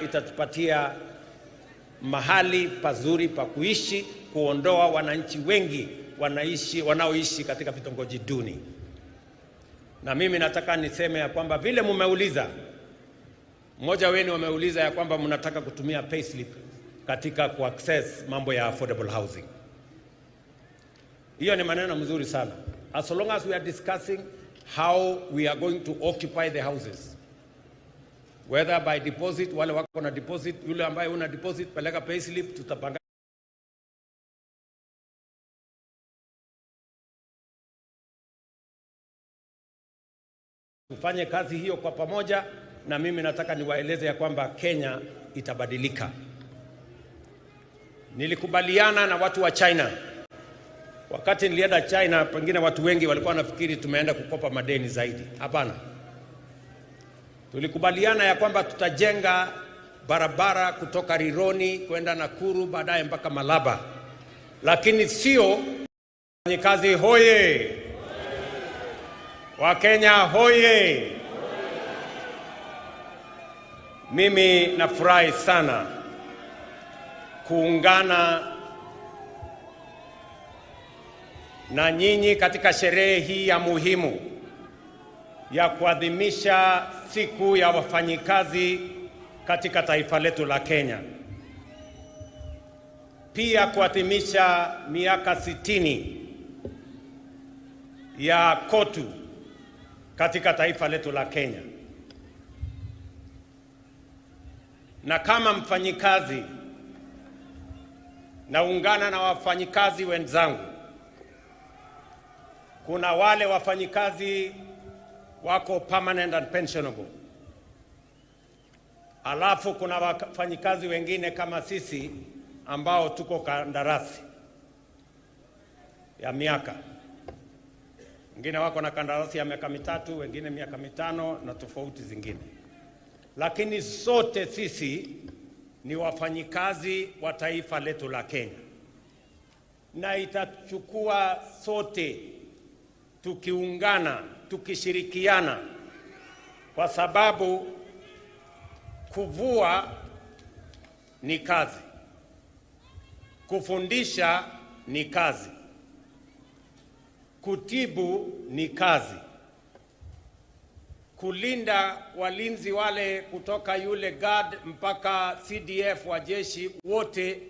itatupatia mahali pazuri pa kuishi, kuondoa wananchi wengi wanaoishi katika vitongoji duni. Na mimi nataka niseme ya kwamba vile mmeuliza, mmoja wenu ameuliza ya kwamba mnataka kutumia payslip katika kuaccess mambo ya affordable housing. Hiyo ni maneno mzuri sana. As long as we are discussing how we are going to occupy the houses, whether by deposit, wale wako na deposit, yule ambaye una deposit peleka payslip, tutapanga tufanye kazi hiyo kwa pamoja. Na mimi nataka niwaeleze ya kwamba Kenya itabadilika. Nilikubaliana na watu wa China. Wakati nilienda China, pengine watu wengi walikuwa wanafikiri tumeenda kukopa madeni zaidi. Hapana. Tulikubaliana ya kwamba tutajenga barabara kutoka Rironi kwenda Nakuru, baadaye mpaka Malaba. Lakini sio wafanyikazi hoye. Wakenya hoye. Mimi nafurahi sana kuungana na nyinyi katika sherehe hii ya muhimu ya kuadhimisha siku ya wafanyikazi katika taifa letu la Kenya. Pia kuadhimisha miaka 60 ya KOTU katika taifa letu la Kenya. Na kama mfanyikazi, naungana na wafanyikazi wenzangu. Kuna wale wafanyikazi wako permanent and pensionable. Alafu kuna wafanyikazi wengine kama sisi ambao tuko kandarasi ya miaka. Wengine wako na kandarasi ya miaka 3, wengine miaka 5 na tofauti zingine. Lakini sote sisi ni wafanyikazi wa taifa letu la Kenya. Na itachukua sote tukiungana, tukishirikiana, kwa sababu kuvua ni kazi, kufundisha ni kazi, kutibu ni kazi, kulinda walinzi wale kutoka yule guard mpaka CDF wa jeshi, wote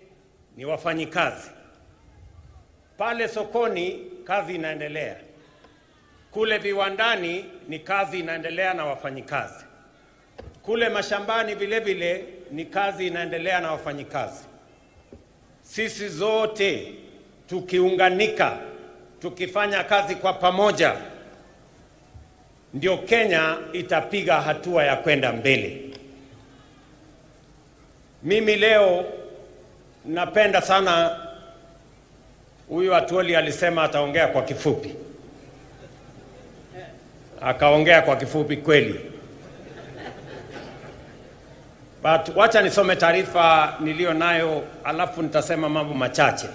ni wafanyikazi. Pale sokoni kazi inaendelea. Kule viwandani ni kazi inaendelea na wafanyikazi. Kule mashambani vile vile ni kazi inaendelea na wafanyikazi. Sisi zote tukiunganika, tukifanya kazi kwa pamoja, ndio Kenya itapiga hatua ya kwenda mbele. Mimi leo napenda sana, huyu Atwoli alisema ataongea kwa kifupi. Akaongea kwa kifupi kweli. But wacha nisome taarifa nilio nayo, alafu nitasema mambo machache.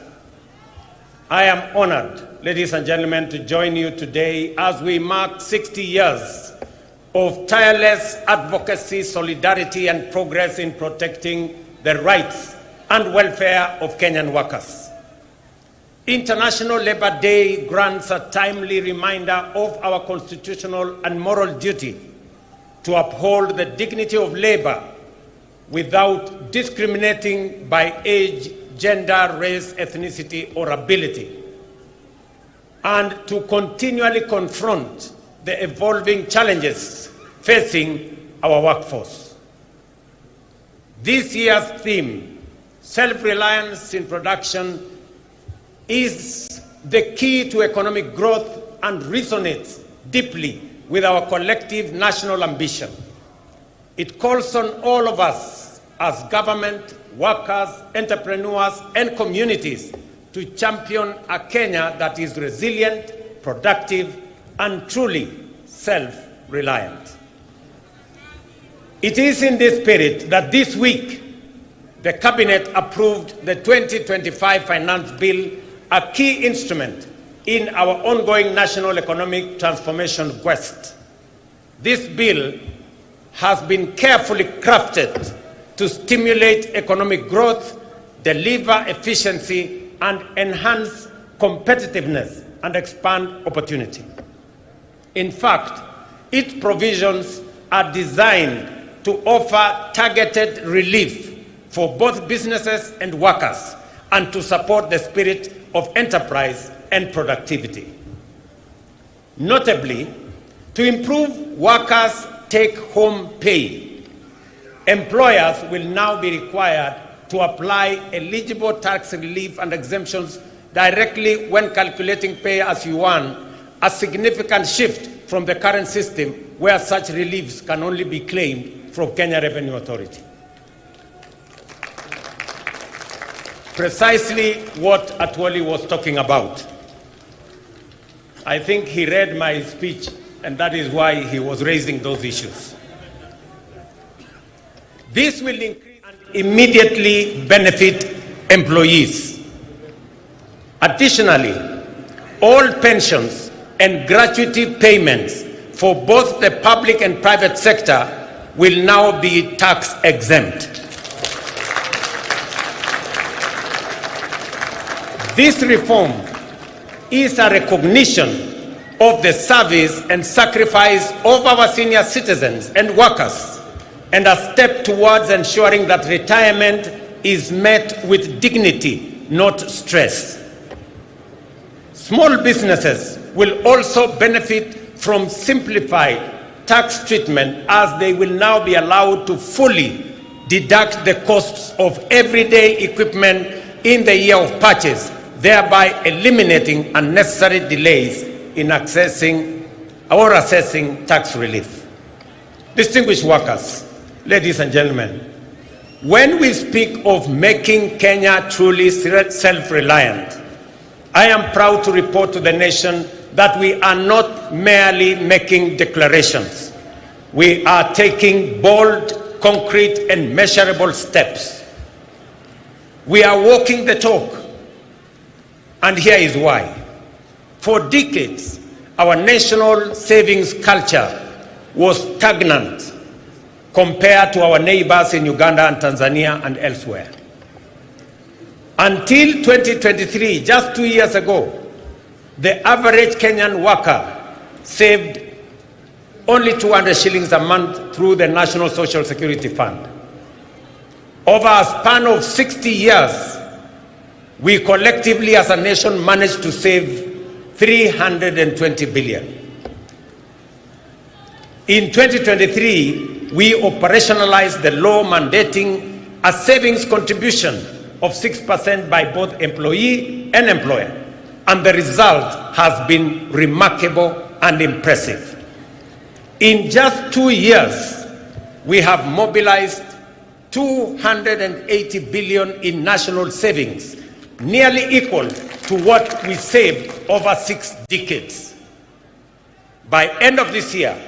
I am honored, ladies and gentlemen, to join you today as we mark 60 years of tireless advocacy, solidarity and progress in protecting the rights and welfare of Kenyan workers. International Labour Day grants a timely reminder of our constitutional and moral duty to uphold the dignity of labor without discriminating by age, gender, race, ethnicity, or ability, and to continually confront the evolving challenges facing our workforce. This year's theme, self-reliance in production, is the key to economic growth and resonates deeply with our collective national ambition. It calls on all of us as government, workers, entrepreneurs, and communities to champion a Kenya that is resilient, productive, and truly self-reliant. It is in this spirit that this week the Cabinet approved the 2025 Finance Bill, a key instrument in our ongoing national economic transformation quest. This bill has been carefully crafted to stimulate economic growth, deliver efficiency, and enhance competitiveness and expand opportunity. In fact, its provisions are designed to offer targeted relief for both businesses and workers and to support the spirit of enterprise and productivity. Notably, to improve workers' take-home pay, employers will now be required to apply eligible tax relief and exemptions directly when calculating pay as you earn, a significant shift from the current system where such reliefs can only be claimed from Kenya Revenue Authority. Precisely what Atwoli was talking about. I think he read my speech, and that is why he was raising those issues. This will increase and immediately benefit employees. Additionally, all pensions and gratuity payments for both the public and private sector will now be tax exempt. This reform is a recognition of the service and sacrifice of our senior citizens and workers, and a step towards ensuring that retirement is met with dignity, not stress. Small businesses will also benefit from simplified tax treatment, as they will now be allowed to fully deduct the costs of everyday equipment in the year of purchase, thereby eliminating unnecessary delays in accessing or assessing tax relief. Distinguished workers, ladies and gentlemen, when we speak of making Kenya truly self-reliant, I am proud to report to the nation that we are not merely making declarations. We are taking bold, concrete, and measurable steps. We are walking the talk. And here is why. For decades, our national savings culture was stagnant compared to our neighbors in Uganda and Tanzania and elsewhere. Until 2023, just 2 years ago, the average Kenyan worker saved only 200 shillings a month through the National Social Security Fund. Over a span of 60 years, we collectively as a nation managed to save 320 billion. In 2023, we operationalized the law mandating a savings contribution of 6% by both employee and employer, and the result has been remarkable and impressive. In just 2 years, we have mobilized 280 billion in national savings, nearly equal to what we saved over 6 decades. By end of this year,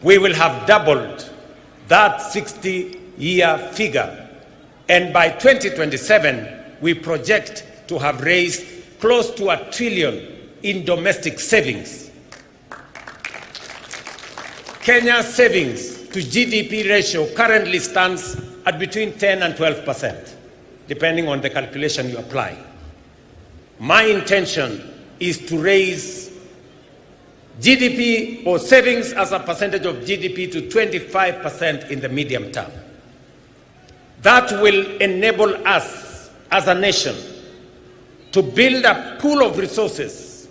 we will have doubled that 60-year figure, and by 2027, we project to have raised close to $1 trillion in domestic savings. Kenya's savings to GDP ratio currently stands at between 10 and 12%. Depending on the calculation you apply. My intention is to raise GDP or savings as a percentage of GDP to 25% in the medium term. That will enable us as a nation to build a pool of resources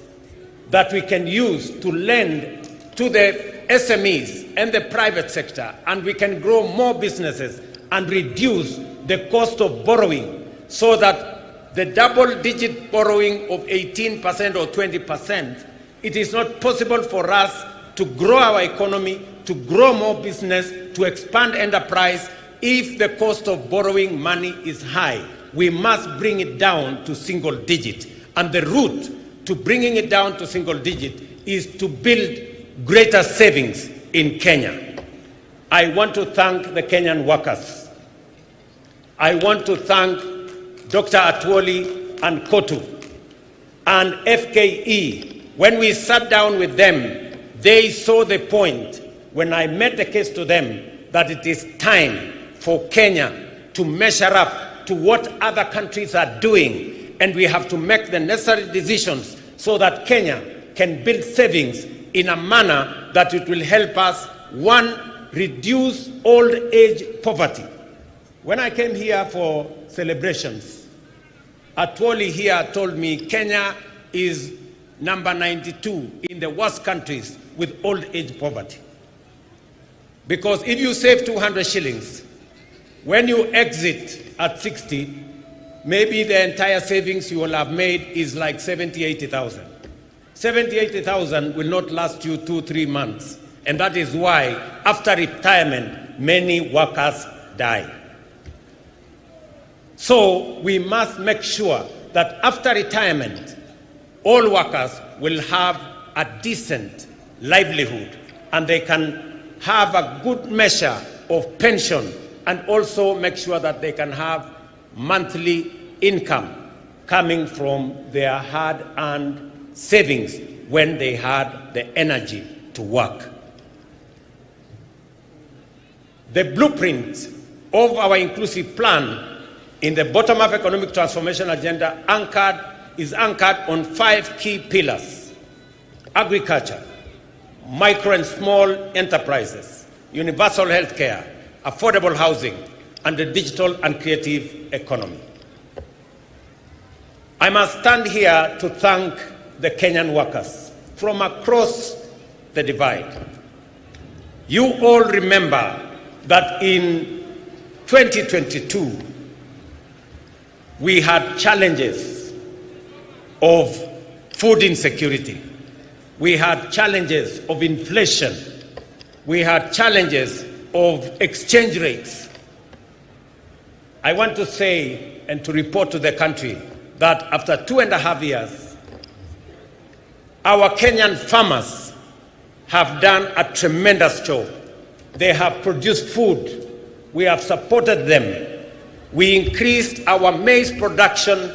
that we can use to lend to the SMEs and the private sector, and we can grow more businesses and reduce the cost of borrowing, so that the double-digit borrowing of 18% or 20%, it is not possible for us to grow our economy, to grow more business, to expand enterprise if the cost of borrowing money is high. We must bring it down to single digit. And the route to bringing it down to single digit is to build greater savings in Kenya. I want to thank the Kenyan workers. I want to thank Dr. Atwoli and Kotu and FKE. When we sat down with them, they saw the point when I made the case to them that it is time for Kenya to measure up to what other countries are doing, and we have to make the necessary decisions so that Kenya can build savings in a manner that it will help us, one, reduce old age poverty. When I came here for celebrations, Atwoli here told me Kenya is number 92 in the worst countries with old age poverty. Because if you save 200 shillings, when you exit at 60, maybe the entire savings you will have made is like 70, 80,000. 70, 80,000 will not last you 2-3 months. And that is why after retirement, many workers die. So we must make sure that after retirement, all workers will have a decent livelihood and they can have a good measure of pension, and also make sure that they can have monthly income coming from their hard-earned savings when they had the energy to work. The blueprint of our inclusive plan in the bottom-up economic transformation agenda is anchored on 5 key pillars: agriculture, micro and small enterprises, universal health care, affordable housing, and the digital and creative economy. I must stand here to thank the Kenyan workers from across the divide. You all remember that in 2022, we had challenges of food insecurity. We had challenges of inflation. We had challenges of exchange rates. I want to say and to report to the country that after 2.5 years, our Kenyan farmers have done a tremendous job. They have produced food. We have supported them. We increased our maize production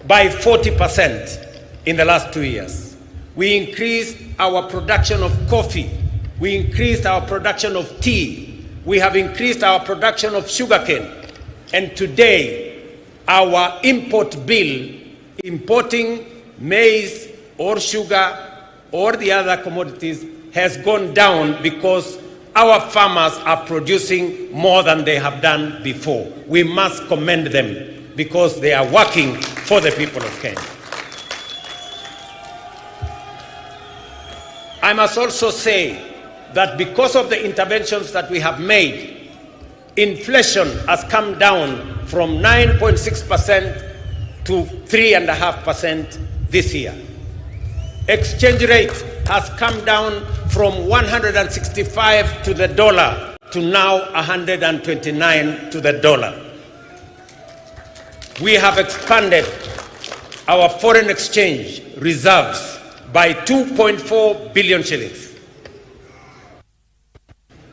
by 40% in the last 2 years. We increased our production of coffee. We increased our production of tea. We have increased our production of sugarcane. And today, our import bill, importing maize or sugar or the other commodities, has gone down because our farmers are producing more than they have done before. We must commend them because they are working for the people of Kenya. I must also say that because of the interventions that we have made, inflation has come down from 9.6% to 3.5% this year. Exchange rate has come down from 165 to the dollar to now 129 to the dollar. We have expanded our foreign exchange reserves by 2.4 billion shillings.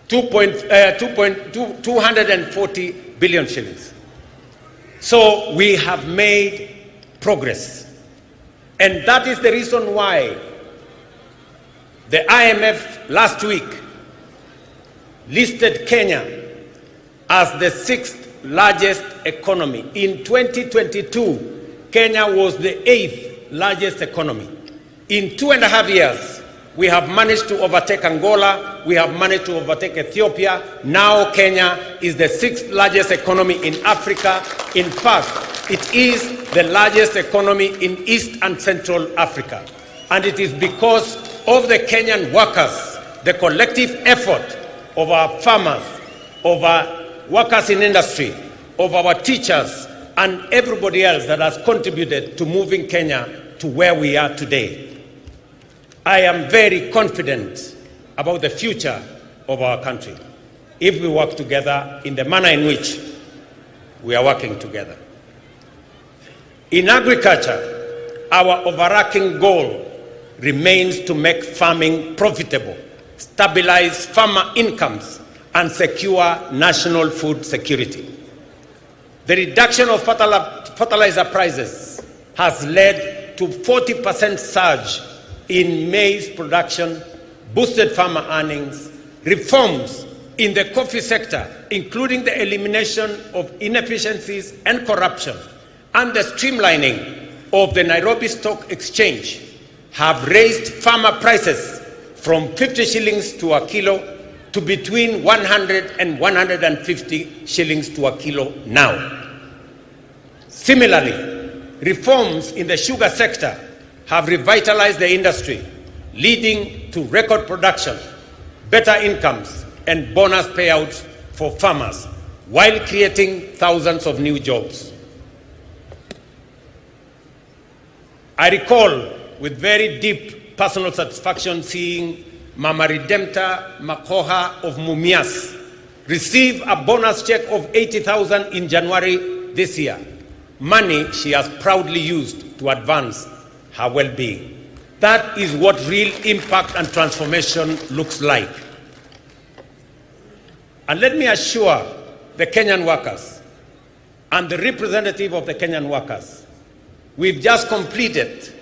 240 billion shillings. So we have made progress. And that is the reason why the IMF last week listed Kenya as the 6th largest economy. In 2022, Kenya was the 8th largest economy. In 2.5 years, we have managed to overtake Angola, we have managed to overtake Ethiopia. Now Kenya is the 6th largest economy in Africa. In fact, it is the largest economy in East and Central Africa. And it is because of the Kenyan workers, the collective effort of our farmers, of our workers in industry, of our teachers, and everybody else that has contributed to moving Kenya to where we are today. I am very confident about the future of our country if we work together in the manner in which we are working together. In agriculture, our overarching goal remains to make farming profitable, stabilize farmer incomes, and secure national food security. The reduction of fertilizer prices has led to 40% surge in maize production, boosted farmer earnings, reforms in the coffee sector, including the elimination of inefficiencies and corruption and the streamlining of the Nairobi Stock Exchange, have raised farmer prices from 50 shillings to a kilo to between 100 and 150 shillings to a kilo now. Similarly, reforms in the sugar sector have revitalized the industry, leading to record production, better incomes, and bonus payouts for farmers, while creating thousands of new jobs. I recall with very deep personal satisfaction seeing Mama Redempta Makoha of Mumias receive a bonus check of 80,000 in January this year, money she has proudly used to advance her well-being. That is what real impact and transformation looks like. And let me assure the Kenyan workers and the representative of the Kenyan workers, we've just completed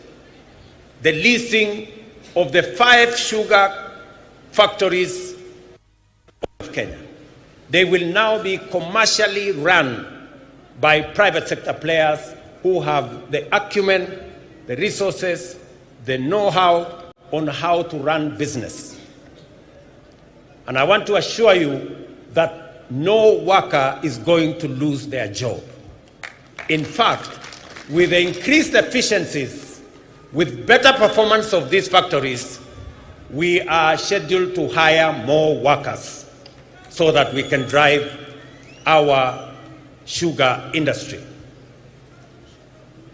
the leasing of the 5 sugar factories of Kenya. They will now be commercially run by private sector players who have the acumen, the resources, the know-how on how to run business. And I want to assure you that no worker is going to lose their job. In fact, with the increased efficiencies, with better performance of these factories, we are scheduled to hire more workers so that we can drive our sugar industry.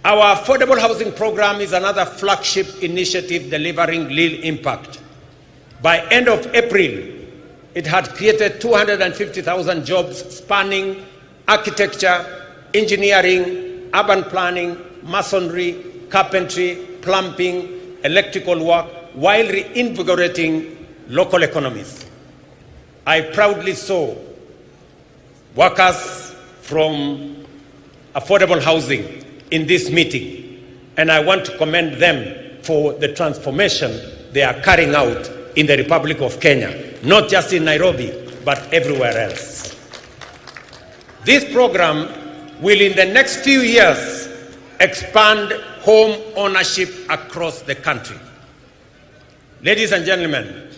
Our affordable housing program is another flagship initiative delivering real impact. By end of April, it had created 250,000 jobs spanning architecture, engineering, urban planning, masonry, carpentry, plumbing, electrical work, while reinvigorating local economies. I proudly saw workers from affordable housing in this meeting, and I want to commend them for the transformation they are carrying out in the Republic of Kenya, not just in Nairobi, but everywhere else. This program will, in the next few years, expand home ownership across the country. Ladies and gentlemen,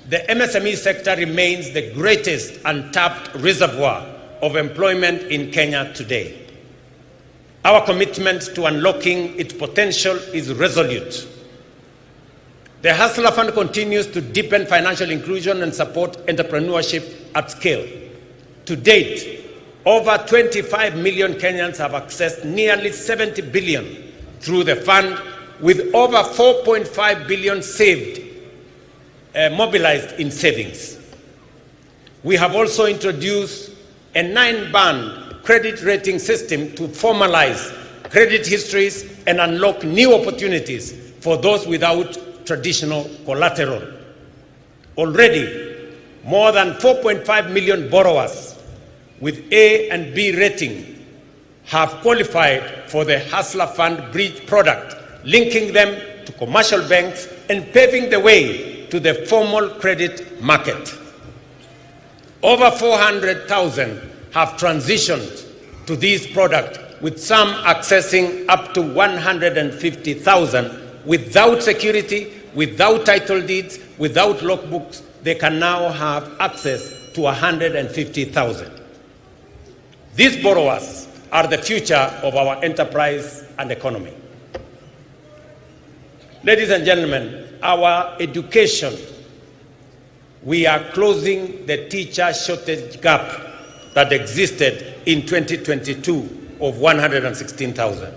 the MSME sector remains the greatest untapped reservoir of employment in Kenya today. Our commitment to unlocking its potential is resolute. The Hustler Fund continues to deepen financial inclusion and support entrepreneurship at scale. To date, over 25 million Kenyans have accessed nearly 70 billion through the fund, with over 4.5 billion saved, mobilized in savings. We have also introduced a 9-band credit rating system to formalize credit histories and unlock new opportunities for those without traditional collateral. Already, more than 4.5 million borrowers with A and B rating have qualified for the Hustler Fund Bridge product, linking them to commercial banks and paving the way to the formal credit market. Over 400,000 have transitioned to this product, with some accessing up to 150,000 without security, without title deeds, without logbooks. They can now have access to 150,000. These borrowers are the future of our enterprise and economy. Ladies and gentlemen, our education, we are closing the teacher shortage gap that existed in 2022 of 116,000.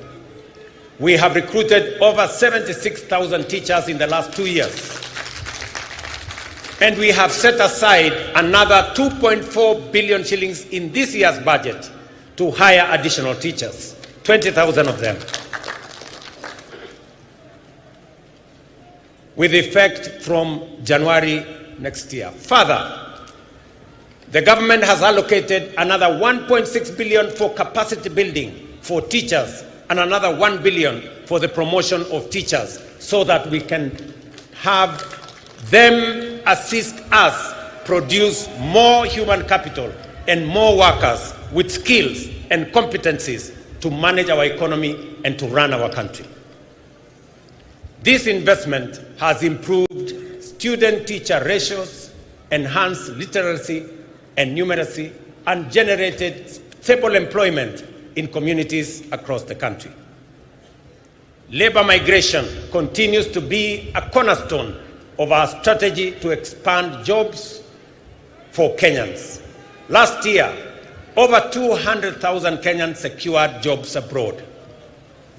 We have recruited over 76,000 teachers in the last 2 years. And we have set aside another 2.4 billion shillings in this year's budget to hire additional teachers, 20,000 of them, with effect from January next year. Further, the government has allocated another 1.6 billion for capacity building for teachers and another 1 billion for the promotion of teachers, so that we can have them assist us produce more human capital and more workers with skills and competencies to manage our economy and to run our country. This investment has improved student-teacher ratios, enhanced literacy and numeracy, and generated stable employment in communities across the country. Labor migration continues to be a cornerstone of our strategy to expand jobs for Kenyans. Last year, over 200,000 Kenyans secured jobs abroad.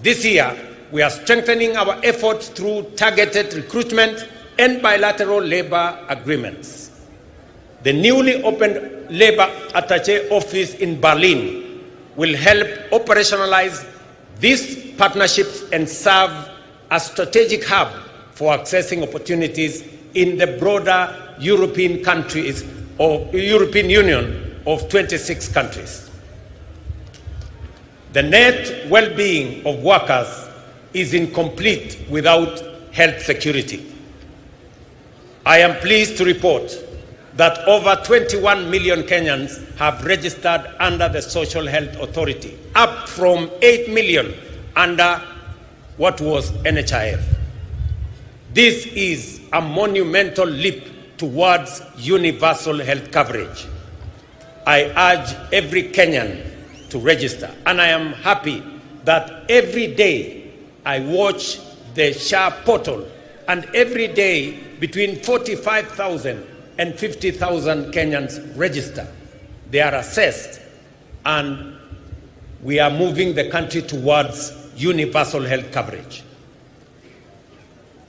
This year, we are strengthening our efforts through targeted recruitment and bilateral labor agreements. The newly opened Labor Attaché office in Berlin will help operationalize these partnerships and serve as a strategic hub for accessing opportunities in the broader European countries or European Union of 26 countries. The net well-being of workers is incomplete without health security. I am pleased to report that over 21 million Kenyans have registered under the Social Health Authority, up from 8 million under what was NHIF. This is a monumental leap towards universal health coverage. I urge every Kenyan to register, and I am happy that every day I watch the SHA portal, and every day between 45,000 and 50,000 Kenyans register. They are assessed, and we are moving the country towards universal health coverage.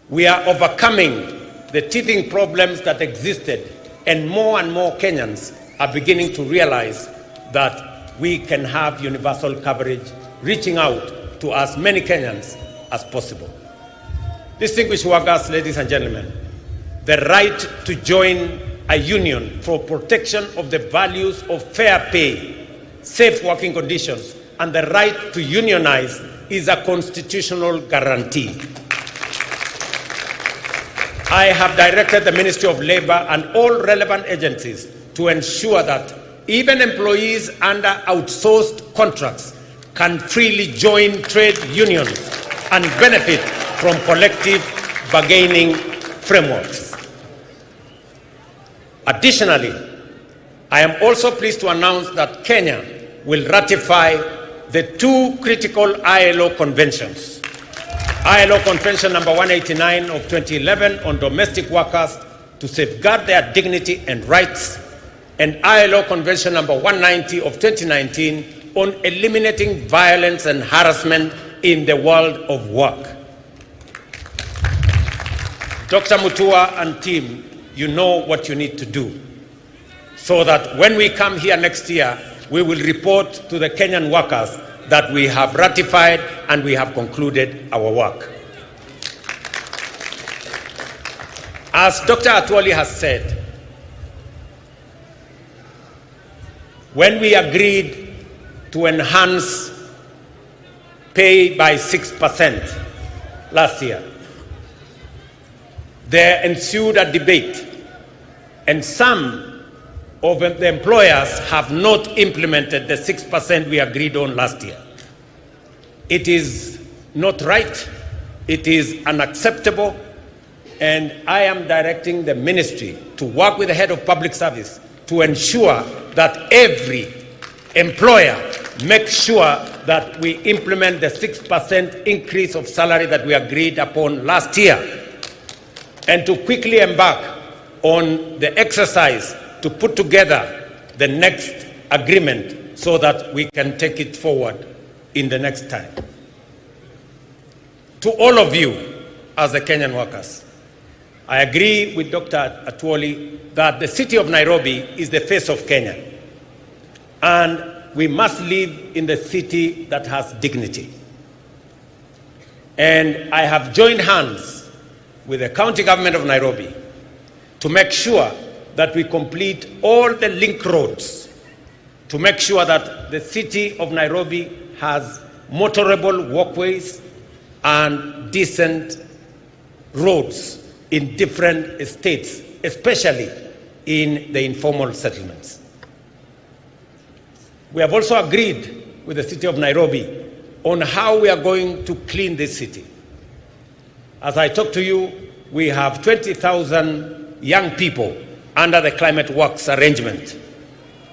We are overcoming the teething problems that existed, and more Kenyans are beginning to realize that we can have universal coverage, reaching out to as many Kenyans as possible. Distinguished workers, ladies and gentlemen, the right to join a union for protection of the values of fair pay, safe working conditions, and the right to unionize is a constitutional guarantee. I have directed the Ministry of Labor and all relevant agencies to ensure that even employees under outsourced contracts can freely join trade unions and benefit from collective bargaining frameworks. Additionally, I am also pleased to announce that Kenya will ratify the two critical ILO conventions. ILO Convention number 189 of 2011 on domestic workers to safeguard their dignity and rights, and ILO Convention number 190 of 2019 on eliminating violence and harassment in the world of work. Dr. Mutua and team, you know what you need to do so that when we come here next year, we will report to the Kenyan workers that we have ratified and we have concluded our work. As Dr. Atwoli has said, when we agreed to enhance pay by 6% last year, there ensued a debate, and some of the employers have not implemented the 6% we agreed on last year. It is not right, it is unacceptable, and I am directing the ministry to work with the head of public service to ensure that every employer makes sure that we implement the 6% increase of salary that we agreed upon last year, and to quickly embark on the exercise to put together the next agreement so that we can take it forward in the next time. To all of you as the Kenyan workers, I agree with Dr. Atwoli that the city of Nairobi is the face of Kenya, and we must live in the city that has dignity. And I have joined hands with the county government of Nairobi to make sure that we complete all the link roads to make sure that the city of Nairobi has motorable walkways and decent roads in different estates, especially in the informal settlements. We have also agreed with the city of Nairobi on how we are going to clean this city. As I talk to you, we have 20,000 young people under the Climate Works arrangement,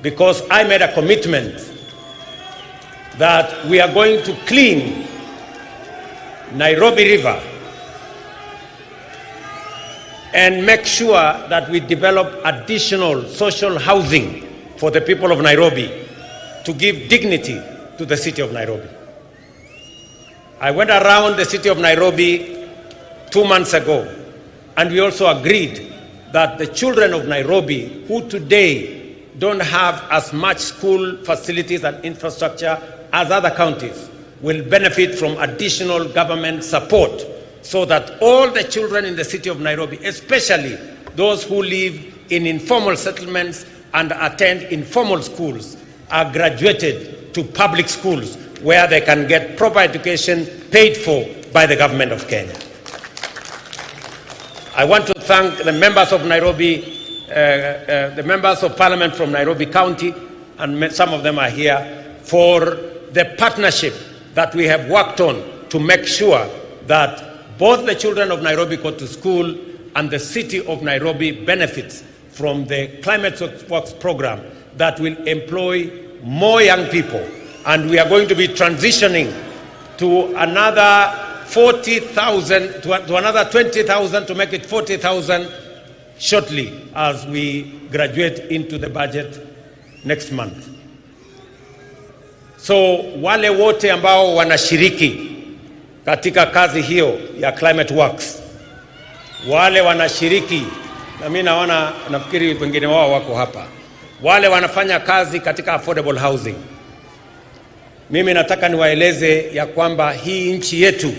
because I made a commitment that we are going to clean Nairobi River and make sure that we develop additional social housing for the people of Nairobi to give dignity to the city of Nairobi. I went around the city of Nairobi 2 months ago, and we also agreed that the children of Nairobi, who today don't have as much school facilities and infrastructure as other counties, will benefit from additional government support, so that all the children in the city of Nairobi, especially those who live in informal settlements and attend informal schools, are graduated to public schools where they can get proper education paid for by the government of Kenya. I want to thank the members of Nairobi, the members of parliament from Nairobi County, and some of them are here, for the partnership that we have worked on to make sure that both the children of Nairobi go to school and the city of Nairobi benefits from the Climate Works program that will employ more young people. And we are going to be transitioning to another 40,000, to another 20,000 to make it 40,000 shortly as we graduate into the budget next month. So wale wote ambao wanashiriki katika kazi hiyo ya Climate Works, wale wanashiriki, na mimi naona, nafikiri wengine wao wako hapa, wale wanafanya kazi katika affordable housing, mimi nataka niwaeleze ya kwamba hii nchi yetu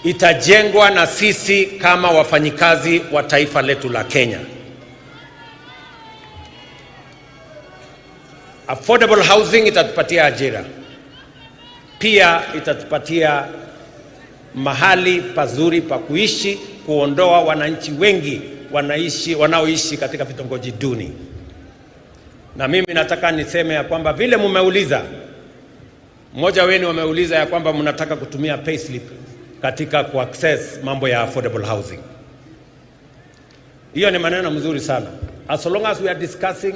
itajengwa na sisi kama wafanyikazi wa taifa letu la Kenya. Affordable housing itatupatia ajira, pia itatupatia mahali pazuri pa kuishi, kuondoa wananchi wengi wanaoishi katika vitongoji duni. Na mimi nataka niseme ya kwamba vile mumeuliza, mmoja wenu wameuliza ya kwamba mnataka kutumia payslip katika kuaccess mambo ya affordable housing. Hiyo ni maneno mzuri sana. As long as we are discussing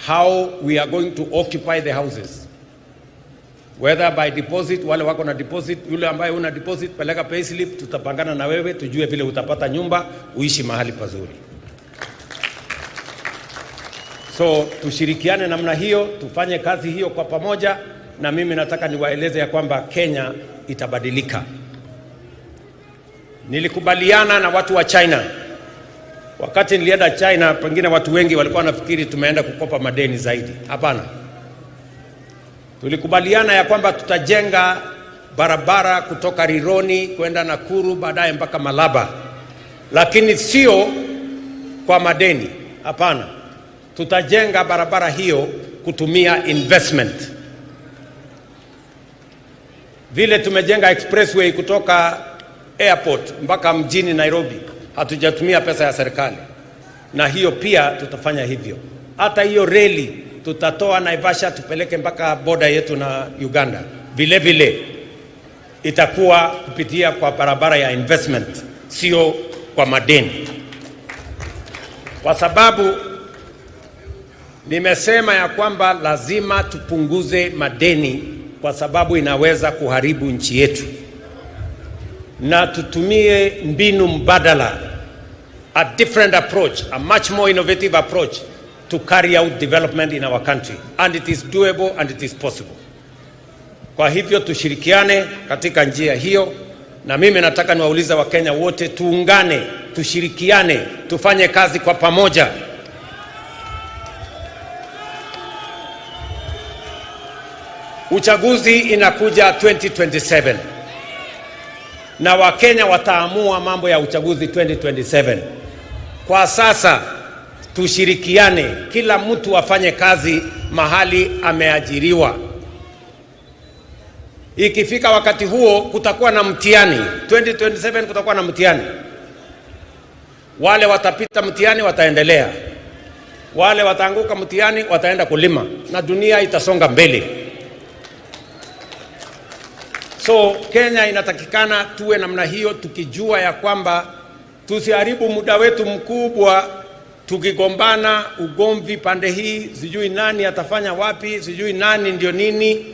how we are going to occupy the houses, whether by deposit, wale wako na deposit, yule ambaye una deposit peleka payslip, tutapangana na wewe tujue vile utapata nyumba uishi mahali pazuri. So tushirikiane namna hiyo, tufanye kazi hiyo kwa pamoja, na mimi nataka niwaeleze ya kwamba Kenya itabadilika. Nilikubaliana na watu wa China. Wakati nilienda China, pengine watu wengi walikuwa wanafikiri tumeenda kukopa madeni zaidi. Hapana. Tulikubaliana ya kwamba tutajenga barabara kutoka Rironi kwenda Nakuru, baadaye mpaka Malaba. Lakini sio kwa madeni. Hapana. Tutajenga barabara hiyo kutumia investment. Vile tumejenga expressway kutoka airport mpaka mjini Nairobi, hatujatumia pesa ya serikali, na hiyo pia tutafanya hivyo. Hata hiyo reli tutatoa Naivasha tupeleke mpaka border yetu na Uganda, vile vile itakuwa kupitia kwa barabara ya investment, sio kwa madeni. Kwa sababu nimesema ya kwamba lazima tupunguze madeni, kwa sababu inaweza kuharibu nchi yetu, na tutumie mbinu mbadala, a different approach, a much more innovative approach to carry out development in our country, and it is doable and it is possible. Kwa hivyo tushirikiane katika njia hiyo, na mimi nataka niwaulize Wakenya wote tuungane, tushirikiane, tufanye kazi kwa pamoja. Uchaguzi inakuja 2027. Na Wakenya wataamua mambo ya uchaguzi 2027. Kwa sasa tushirikiane, kila mtu afanye kazi mahali ameajiriwa. Ikifika wakati huo kutakuwa na mtihani, 2027 kutakuwa na mtihani. Wale watapita mtihani wataendelea, wale wataanguka mtihani wataenda kulima, na dunia itasonga mbele. So Kenya inatakikana tuwe namna hiyo, tukijua ya kwamba tusiharibu muda wetu mkubwa tukigombana, ugomvi pande hii, sijui nani atafanya wapi, sijui nani ndio nini.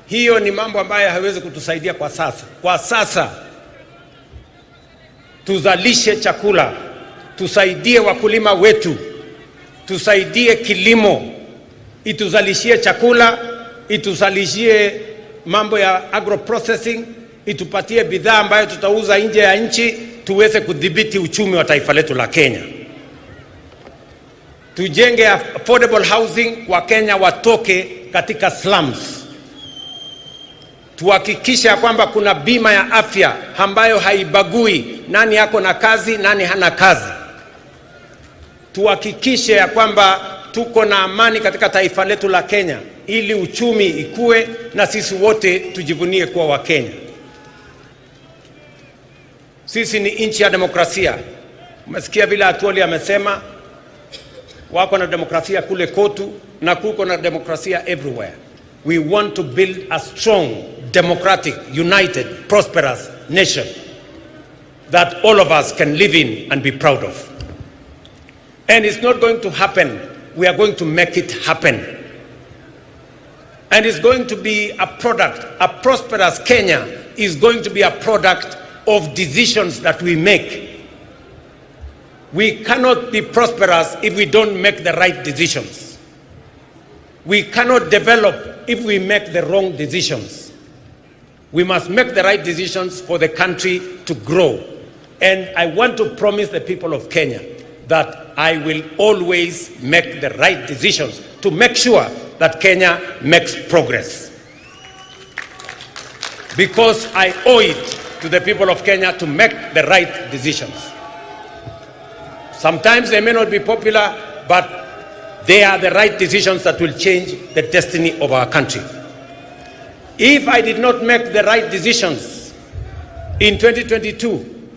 Hiyo ni mambo ambayo haiwezi kutusaidia kwa sasa. Kwa sasa tuzalishe chakula, tusaidie wakulima wetu, tusaidie kilimo, ituzalishie chakula, ituzalishie mambo ya agro processing, itupatie bidhaa ambayo tutauza nje ya nchi, tuweze kudhibiti uchumi wa taifa letu la Kenya. Tujenge affordable housing, wa Kenya watoke katika slums. Tuhakikishe kwamba kuna bima ya afya ambayo haibagui nani yako na kazi, nani hana kazi. Tuhakikishe ya kwamba tuko na amani katika taifa letu la Kenya, ili uchumi ikue na sisi wote tujivunie kuwa wa Kenya. Sisi ni nchi ya demokrasia. Umesikia vile Atuoli amesema, wako na demokrasia kule Kotu na kuko na demokrasia everywhere. We want to build a strong, democratic, united, prosperous nation that all of us can live in and be proud of. And it's not going to happen. We are going to make it happen. And it's going to be a product, a prosperous Kenya is going to be a product of decisions that we make. We cannot be prosperous if we don't make the right decisions. We cannot develop if we make the wrong decisions. We must make the right decisions for the country to grow. And I want to promise the people of Kenya that I will always make the right decisions to make sure that Kenya makes progress. Because I owe it to the people of Kenya to make the right decisions. Sometimes they may not be popular, but they are the right decisions that will change the destiny of our country. If I did not make the right decisions in 2022,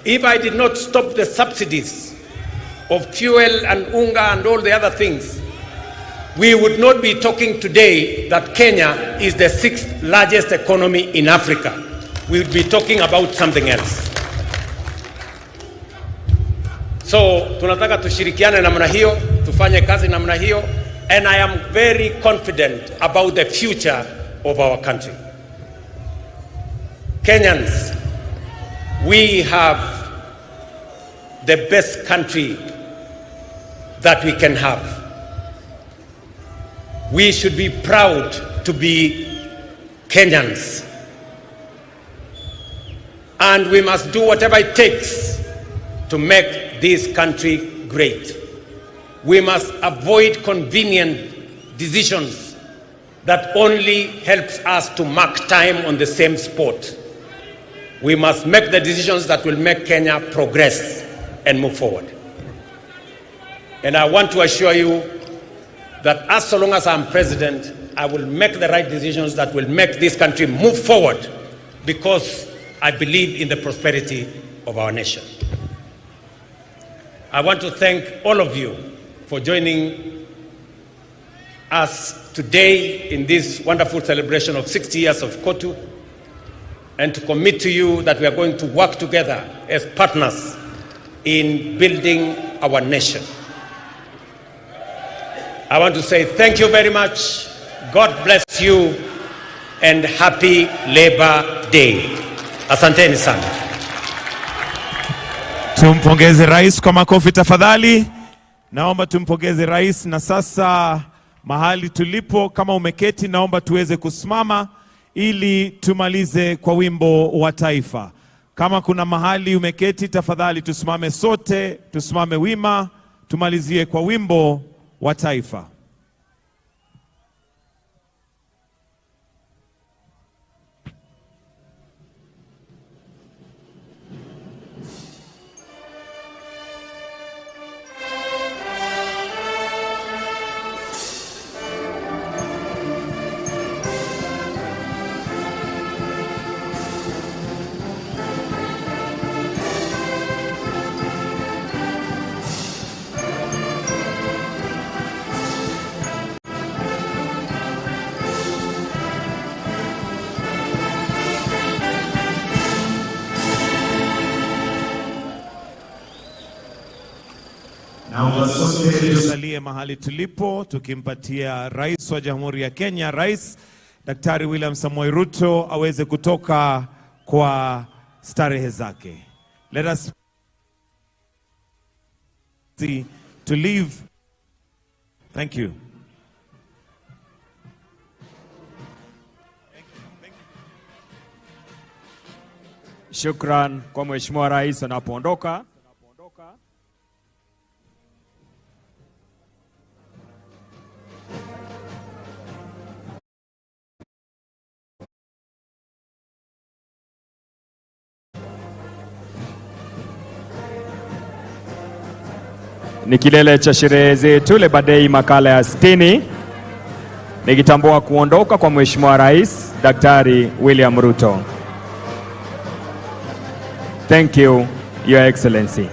if I did not stop the subsidies of fuel and unga and all the other things, we would not be talking today that Kenya is the 6th largest economy in Africa. We would be talking about something else. So tunataka tushirikiane namna hiyo, tufanye kazi namna hiyo, and I am very confident about the future of our country. Kenyans, we have the best country that we can have. We should be proud to be Kenyans. And we must do whatever it takes to make this country great. We must avoid convenient decisions that only helps us to mark time on the same spot. We must make the decisions that will make Kenya progress and move forward. And I want to assure you that as long as I'm president, I will make the right decisions that will make this country move forward, because I believe in the prosperity of our nation. I want to thank all of you for joining us today in this wonderful celebration of 60 years of KOTU, and to commit to you that we are going to work together as partners in building our nation. I want to say thank you very much. God bless you and happy Labor Day. Asanteni sana. Tumpongeze rais kwa makofi tafadhali. Naomba tumpongeze rais, na sasa mahali tulipo, kama umeketi, naomba tuweze kusimama ili tumalize kwa wimbo wa taifa. Kama kuna mahali umeketi, tafadhali tusimame sote, tusimame wima, tumalizie kwa wimbo wa taifa. Tusalie mahali tulipo tukimpatia Rais wa Jamhuri ya Kenya, Rais Daktari William Samoei Ruto aweze kutoka kwa starehe zake. Let us see to leave. Thank you. Shukran kwa Mheshimiwa Rais anapoondoka. Ni kilele cha sherehe zetu Labor Day makala ya 60, nikitambua kuondoka kwa Mheshimiwa Rais Daktari William Ruto. Thank you, Your Excellency.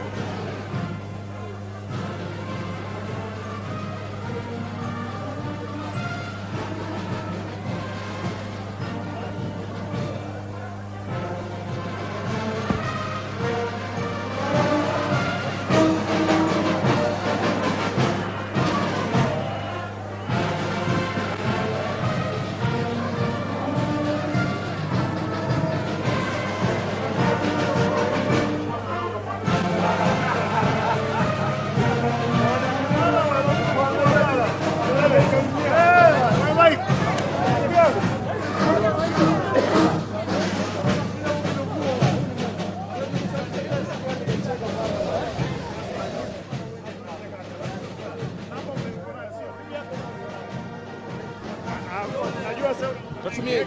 Najua sasa tutumie